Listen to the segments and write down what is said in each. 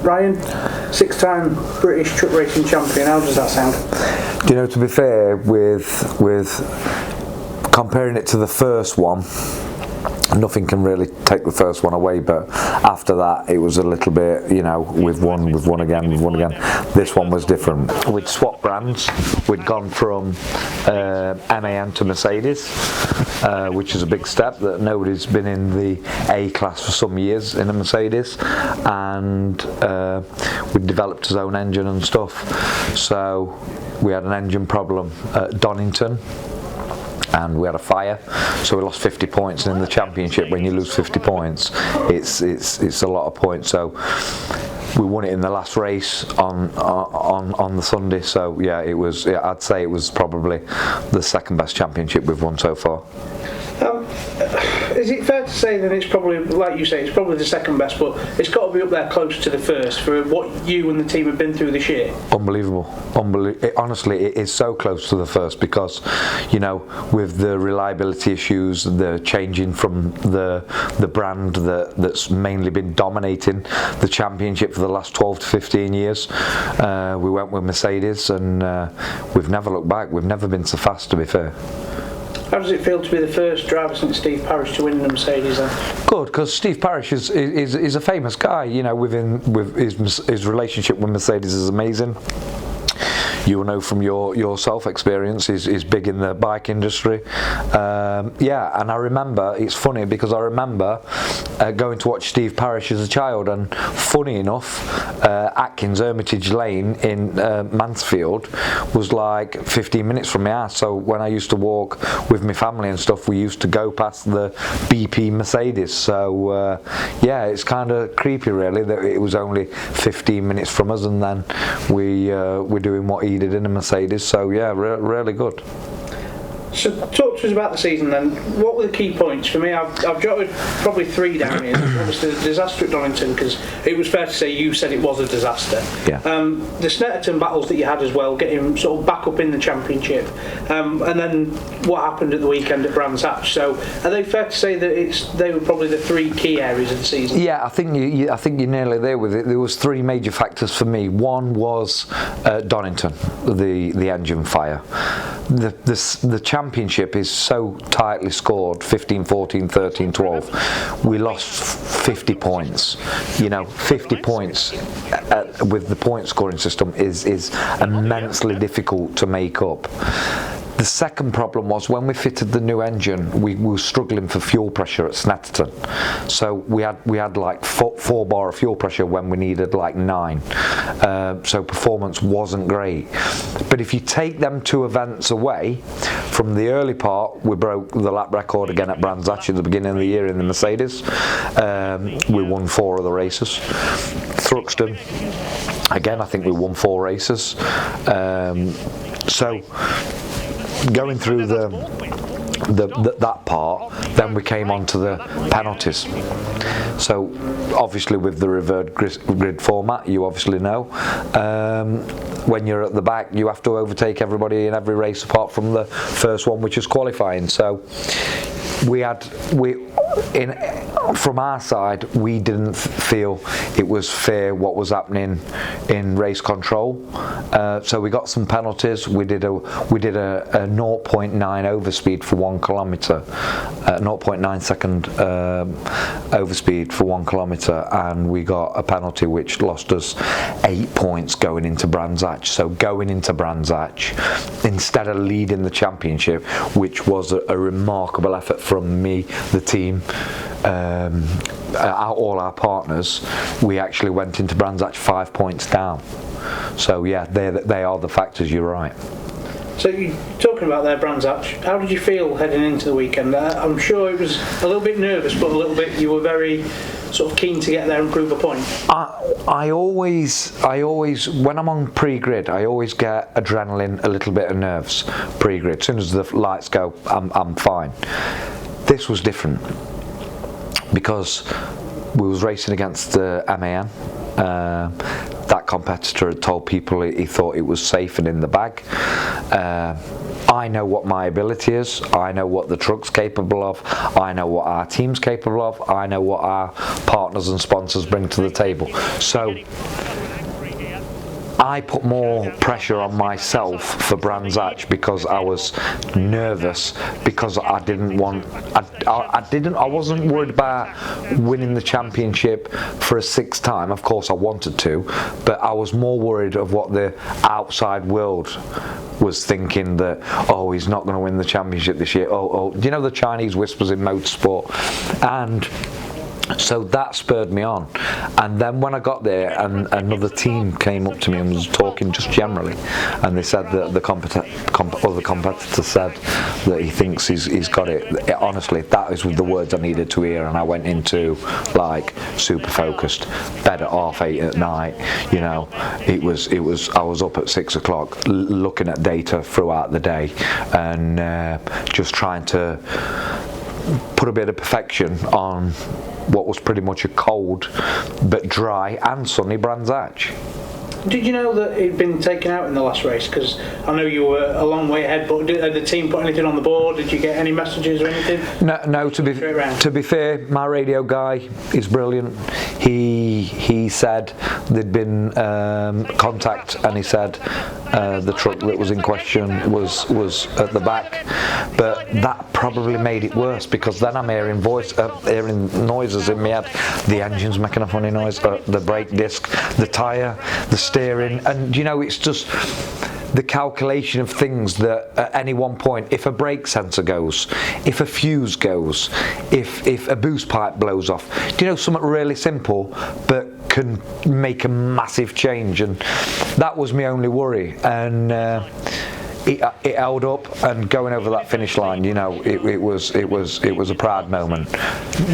Ryan, 6-time British truck racing champion, how does that sound? Do you know, to be fair, with comparing it to the first one, nothing can really take the first one away, but after that it was a little bit, you know, we've won again. This one was different. We'd swapped brands. We'd gone from MAN to Mercedes, which is a big step, that nobody's been in the A class for some years in a Mercedes, and we developed his own engine and stuff. So we had an engine problem at Donington, and we had a fire, so we lost 50 points. And in the championship, when you lose 50 points, it's a lot of points. So we won it in the last race on the Sunday. So yeah, I'd say it was probably the second best championship we've won so far. Is it fair to say that it's probably, like you say, it's probably the second best, but it's got to be up there close to the first for what you and the team have been through this year? Unbelievable. Honestly, it is so close to the first, because, you know, with the reliability issues, the changing from the brand that's mainly been dominating the championship for the last 12 to 15 years, we went with Mercedes, and we've never looked back. We've never been so fast, to be fair. How does it feel to be the first driver since Steve Parrish to win the Mercedes then? Good, because Steve Parrish is a famous guy. You know, with his relationship with Mercedes is amazing. You will know from your self-experience, he's big in the bike industry. Yeah, and I remember, it's funny because I remember going to watch Steve Parrish as a child, and funny enough, Atkins Hermitage Lane in Mansfield was like 15 minutes from my house. So when I used to walk with my family and stuff, we used to go past the BP Mercedes. So yeah, it's kind of creepy really that it was only 15 minutes from us, and then we're doing what he did in a Mercedes. So yeah, really good. So talk to us about the season then. What were the key points? For me, I've jotted probably 3 down here. Obviously the disaster at Donington, because it was fair to say you said it was a disaster. Yeah. The Snetterton battles that you had as well, getting sort of back up in the championship, and then what happened at the weekend at Brands Hatch. So are they fair to say that they were probably the 3 key areas of the season? Yeah, I think you're nearly there with it. There was 3 major factors for me. One was Donington, the engine fire. The championship is so tightly scored, 15, 14, 13, 12. We lost 50 points. You know, 50 points with the point scoring system is immensely difficult to make up. The second problem was when we fitted the new engine, we were struggling for fuel pressure at Snetterton. So we had like 4 bar of fuel pressure when we needed like 9. So performance wasn't great. But if you take them 2 events away, from the early part, we broke the lap record again at Brands Hatch at the beginning of the year in the Mercedes. We won 4 of the races. Thruxton, again, I think we won 4 races. So going through that part, then we came on to the penalties. So obviously with the reverse grid format, you obviously know, when you're at the back you have to overtake everybody in every race apart from the first one, which is qualifying. So from our side, we didn't feel it was fair what was happening in race control. So we got some penalties. We did a 0.9 overspeed for 1 kilometre, 0.9 second overspeed for 1 kilometre, and we got a penalty which lost us 8 points going into Brands Hatch. So going into Brands Hatch, instead of leading the championship, which was a remarkable effort from me, the team, all our partners, we actually went into Brands Hatch 5 points down. So yeah, they are the factors, you're right. So you're talking about their Brands Hatch, how did you feel heading into the weekend? I'm sure it was a little bit nervous, but a little bit, you were very sort of keen to get there and prove a point. I always, when I'm on pre-grid, I always get adrenaline, a little bit of nerves pre-grid. As soon as the lights go, I'm fine. This was different because we was racing against the MAN. That competitor had told people he thought it was safe and in the bag. I know what my ability is, I know what the truck's capable of, I know what our team's capable of, I know what our partners and sponsors bring to the table. So I put more pressure on myself for Brands Hatch because I was nervous, because I wasn't worried about winning the championship for a sixth time. Of course I wanted to, but I was more worried of what the outside world was thinking, that, oh, he's not going to win the championship this year. Oh, you know, the Chinese whispers in motorsport. And so that spurred me on. And then when I got there, and another team came up to me and was talking just generally, and they said that the competitor said that he thinks he's got it. Honestly, that is the words I needed to hear, and I went into like super focused, bed at 8:30 at night. You know, it was I was up at 6 o'clock looking at data throughout the day, and just trying to put a bit of perfection on what was pretty much a cold but dry and sunny Brands Hatch. Did you know that he'd been taken out in the last race? Because I know you were a long way ahead, but did the team put anything on the board? Did you get any messages or anything? No. To be fair, my radio guy is brilliant. He said there'd been contact, and he said the truck that was in question was at the back, but that probably made it worse, because then I'm hearing noises in my head. The engine's making a funny noise, the brake disc, the tyre, the steering, and you know, it's just the calculation of things that at any one point, if a brake sensor goes, if a fuse goes, if a boost pipe blows off, do you know, something really simple but can make a massive change. And that was my only worry, and it held up, and going over that finish line, you know, it was a proud moment.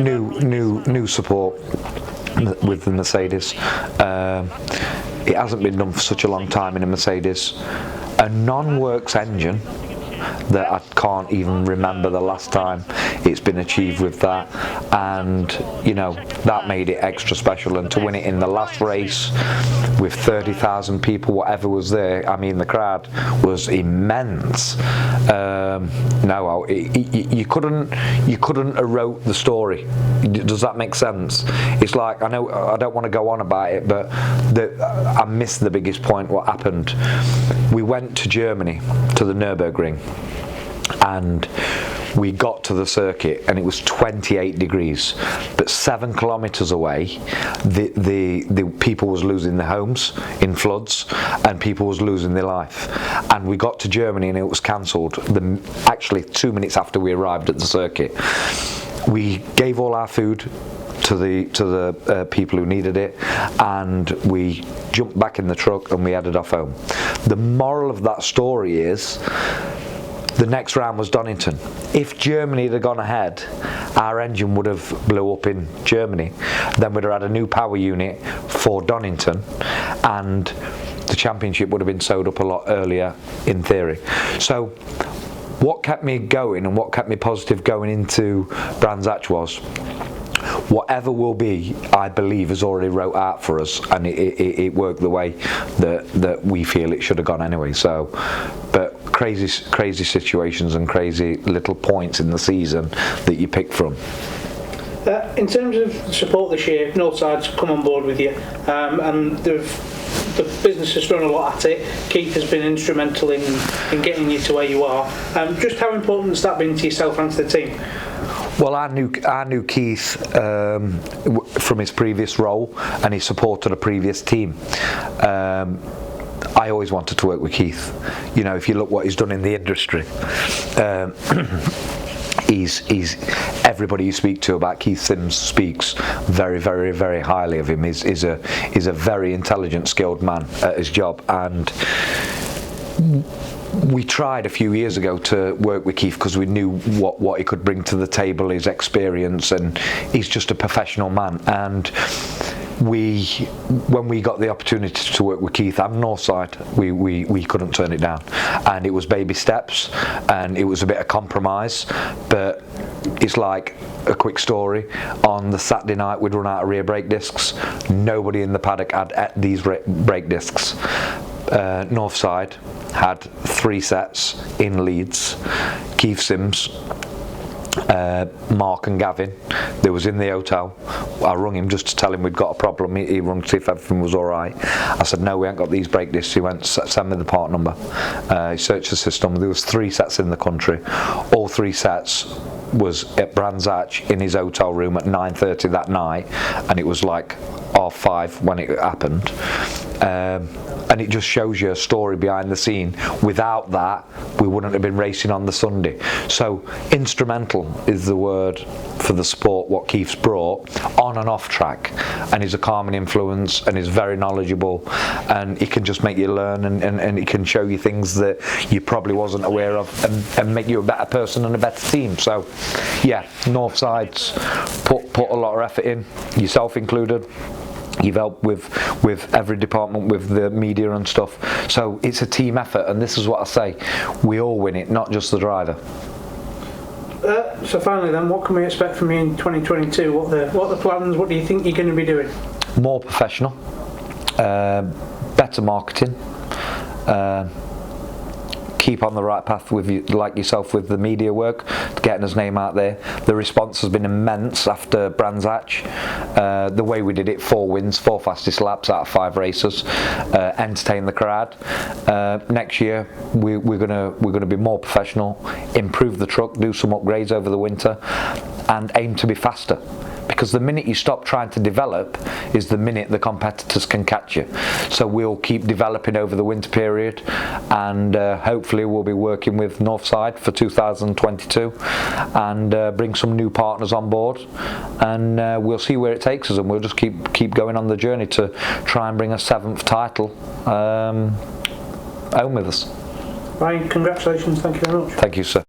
New support with the Mercedes. It hasn't been done for such a long time in a Mercedes. A non-works engine that I can't even remember the last time it's been achieved with that, and you know, that made it extra special. And to win it in the last race with 30,000 people, whatever was there, I mean, the crowd was immense. You couldn't have wrote the story. Does that make sense? It's like, I know I don't want to go on about it, but I missed the biggest point. What happened? We went to Germany, to the Nurburgring, and we got to the circuit, and it was 28 degrees, but 7 kilometers away the people was losing their homes in floods, and people was losing their life. And we got to Germany and it was cancelled actually 2 minutes after we arrived at the circuit. We gave all our food to the people who needed it, and we jumped back in the truck and we headed off home. The moral of that story is, the next round was Donington. If Germany had gone ahead, our engine would have blew up in Germany. Then we'd have had a new power unit for Donington, and the championship would have been sewed up a lot earlier in theory. So what kept me going and what kept me positive going into Brands Hatch was, whatever will be, I believe, is already wrote out for us, and it worked the way that we feel it should have gone anyway. So, but crazy situations and crazy little points in the season that you pick from. In terms of support this year, Northside's come on board with you, and the business has thrown a lot at it. Keith has been instrumental in getting you to where you are. Just how important has that been to yourself and to the team? Well, I knew Keith from his previous role, and he supported a previous team. I always wanted to work with Keith. You know, if you look what he's done in the industry, he's everybody you speak to about Keith Sims speaks very, very, very highly of him. He's a very intelligent, skilled man at his job, and we tried a few years ago to work with Keith because we knew what he could bring to the table, his experience, and he's just a professional man. And when we got the opportunity to work with Keith and Northside, we couldn't turn it down, and it was baby steps, and it was a bit of compromise. But it's like a quick story. On the Saturday night, we'd run out of rear brake discs. Nobody in the paddock had these brake discs. Northside had 3 sets in Leeds. Keith Sims, Mark and Gavin, they was in the hotel. I rung him just to tell him we'd got a problem. He rung to see if everything was alright. I said, no, we ain't got these brake discs. He went, send me the part number. He searched the system. There was 3 sets in the country. All 3 sets was at Brands Hatch in his hotel room at 9:30 that night, and it was like 5:30 when it happened. And it just shows you a story behind the scene. Without that, we wouldn't have been racing on the Sunday. So instrumental is the word for the sport what Keith's brought on and off track, and he's a calming influence, and he's very knowledgeable, and he can just make you learn, and he can show you things that you probably wasn't aware of, and make you a better person and a better team. So yeah, Northside's put a lot of effort in, yourself included. You've helped with every department, with the media and stuff. So it's a team effort, and this is what I say: we all win it, not just the driver. So finally, then, what can we expect from you in 2022? What the plans? What do you think you're going to be doing? More professional, better marketing. Keep on the right path with you, like yourself, with the media work, getting his name out there. The response has been immense after Brands Hatch. The way we did it, 4 wins, 4 fastest laps out of 5 races, entertain the crowd. Next year we're gonna be more professional, improve the truck, do some upgrades over the winter, and aim to be faster. Because the minute you stop trying to develop is the minute the competitors can catch you. So we'll keep developing over the winter period, and hopefully we'll be working with Northside for 2022 and bring some new partners on board, and we'll see where it takes us, and we'll just keep going on the journey to try and bring a 7th title home with us. Ryan, congratulations, thank you very much. Thank you, sir.